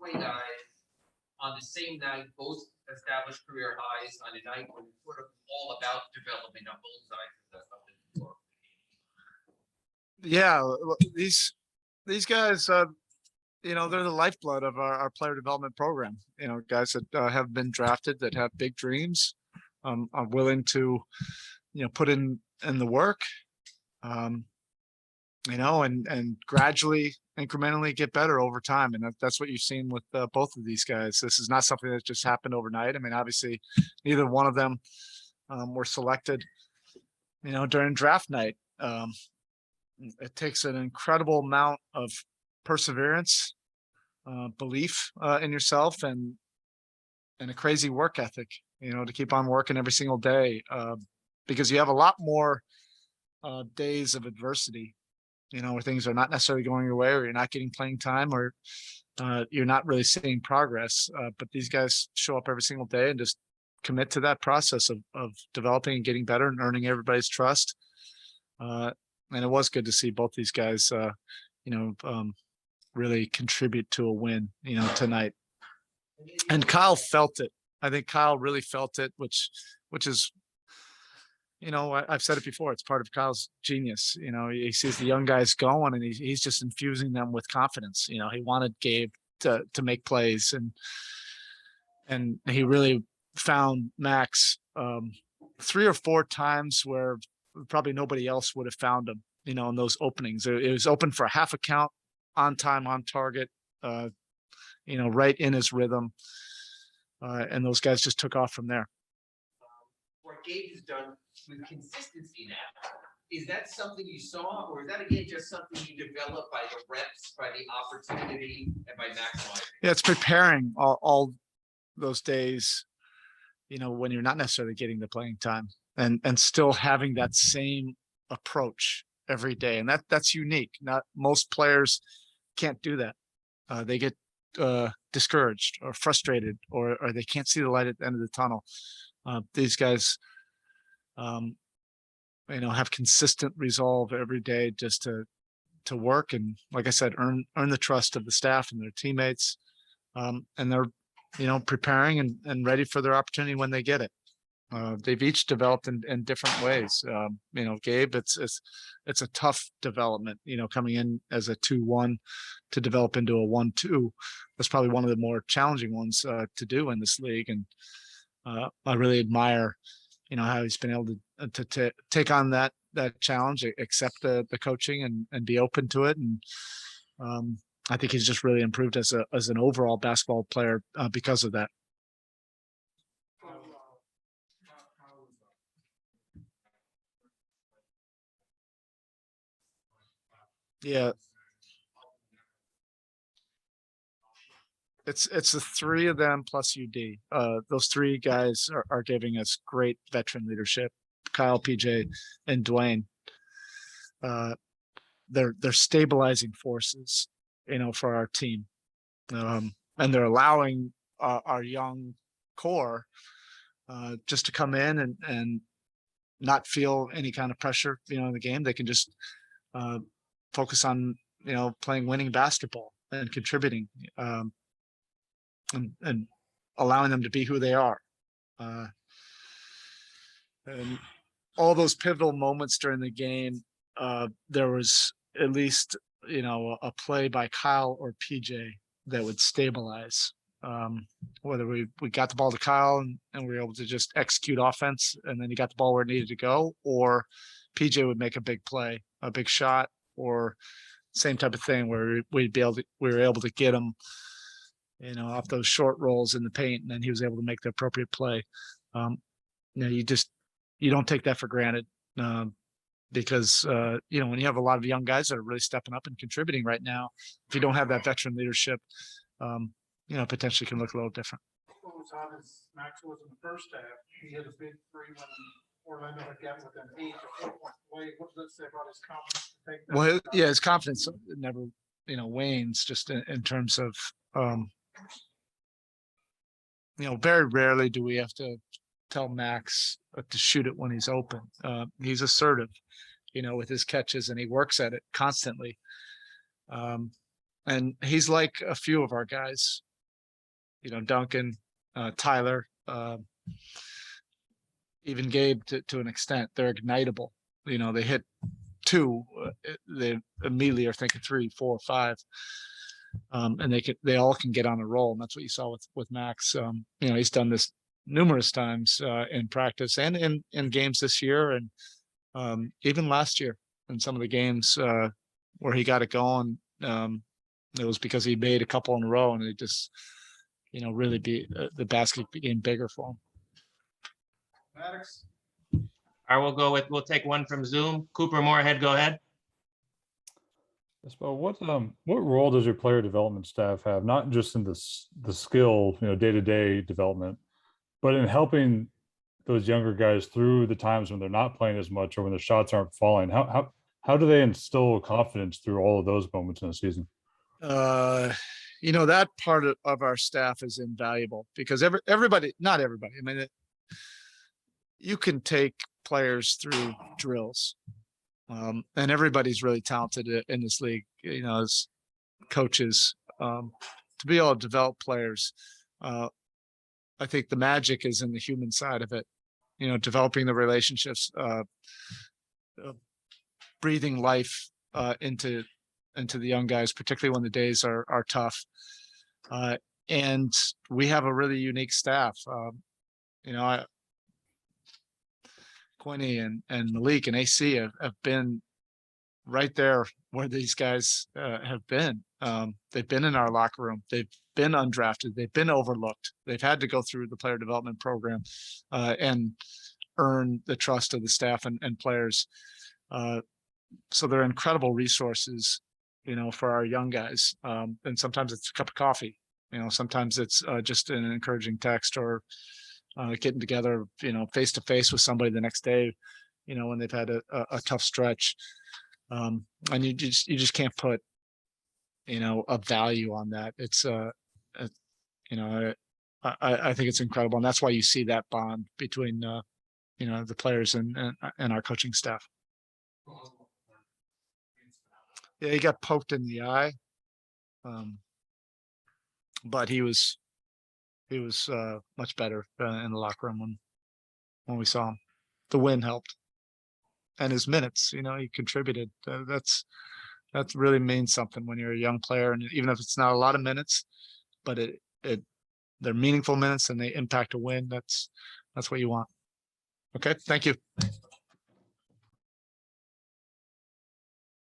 Play guys on the same night, both established career highs on a night when it's sort of all about development on both sides of the floor. Yeah, these guys, they're the lifeblood of our player development program. Guys that have been drafted, that have big dreams, are willing to, put in the work, and gradually, incrementally get better over time. And that's what you've seen with both of these guys. This is not something that just happened overnight. I mean, obviously, neither one of them were selected, during draft night. It takes an incredible amount of perseverance, belief in yourself, and a crazy work ethic, to keep on working every single day, because you have a lot more days of adversity, where things are not necessarily going your way, or you're not getting playing time, or you're not really seeing progress. But these guys show up every single day and just commit to that process of developing and getting better and earning everybody's trust. And it was good to see both these guys, really contribute to a win, tonight. And Kyle felt it. I think Kyle really felt it, which is, I've said it before, it's part of Kyle's genius. He sees the young guys going, and he's just infusing them with confidence. He wanted Gabe to make plays, and he really found Max 3 or 4 times where probably nobody else would have found him, in those openings. It was open for a half a count, on time, on target, right in his rhythm. And those guys just took off from there. What Gabe has done with consistency now, is that something you saw, or is that again just something you developed by the reps, by the opportunity, and by maximizing? Yeah, it's preparing all those days, when you're not necessarily getting the playing time, and still having that same approach every day. And that's unique. Not most players can't do that. They get discouraged or frustrated, or they can't see the light at the end of the tunnel. These guys, have consistent resolve every day just to work, and like I said, earn the trust of the staff and their teammates. And they're, preparing and ready for their opportunity when they get it. They've each developed in different ways. Gabe, it's a tough development, coming in as a 2-1 to develop into a 1-2. That's probably one of the more challenging ones to do in this league. And I really admire, how he's been able to take on that challenge, accept the coaching, and be open to it. And I think he's just really improved as an overall basketball player because of that. Yeah. It's the 3 of them plus UD. Those 3 guys are giving us great veteran leadership. Kyle, PJ, and Dwayne. They're stabilizing forces, for our team. And they're allowing our young core just to come in and not feel any kind of pressure, in the game. They can just focus on, playing winning basketball and contributing, and allowing them to be who they are. And all those pivotal moments during the game, there was at least, a play by Kyle or PJ that would stabilize. Whether we got the ball to Kyle and we were able to just execute offense, and then he got the ball where it needed to go, or PJ would make a big play, a big shot, or same type of thing where we were able to get him, off those short rolls in the paint, and then he was able to make the appropriate play. You don't take that for granted, because when you have a lot of young guys that are really stepping up and contributing right now, if you don't have that veteran leadership, potentially can look a little different. What was hot as Max was in the first half, he had a big 3 when Orlando had got within 8 or 4 points away. What does that say about his confidence to take that? Well, yeah, his confidence never, wanes, just in terms of, very rarely do we have to tell Max to shoot it when he's open. He's assertive, with his catches, and he works at it constantly. And he's like a few of our guys, Duncan, Tyler, even Gabe to an extent. They're ignitable. They hit two, they immediately are thinking 3, 4, 5. And they all can get on a roll. And that's what you saw with Max. He's done this numerous times in practice and in games this year. And even last year in some of the games where he got it going, it was because he made a couple in a row and it just, really the basket became bigger for him. Maddox? All right, we'll take one from Zoom. Cooper Moorhead, go ahead. Yes, but what role does your player development staff have, not just in the skill, day-to-day development, but in helping those younger guys through the times when they're not playing as much or when the shots aren't falling? How do they instill confidence through all of those moments in the season? That part of our staff is invaluable because everybody, not everybody. I mean, you can take players through drills. And everybody's really talented in this league, as coaches, to be able to develop players. I think the magic is in the human side of it, developing the relationships, breathing life into the young guys, particularly when the days are tough. And we have a really unique staff. Quinny and Malik and AC have been right there where these guys have been. They've been in our locker room. They've been undrafted. They've been overlooked. They've had to go through the player development program and earn the trust of the staff and players. So they're incredible resources, for our young guys. And sometimes it's a cup of coffee. Sometimes it's just an encouraging text or getting together, face to face with somebody the next day, when they've had a tough stretch. And you just can't put, a value on that. It's, I think it's incredible. And that's why you see that bond between, the players and our coaching staff. Yeah, he got poked in the eye. But he was much better in the locker room when we saw him. The win helped, and his minutes. He contributed. That really means something when you're a young player, and even if it's not a lot of minutes, but they're meaningful minutes and they impact a win. That's what you want. Okay, thank you. Thanks,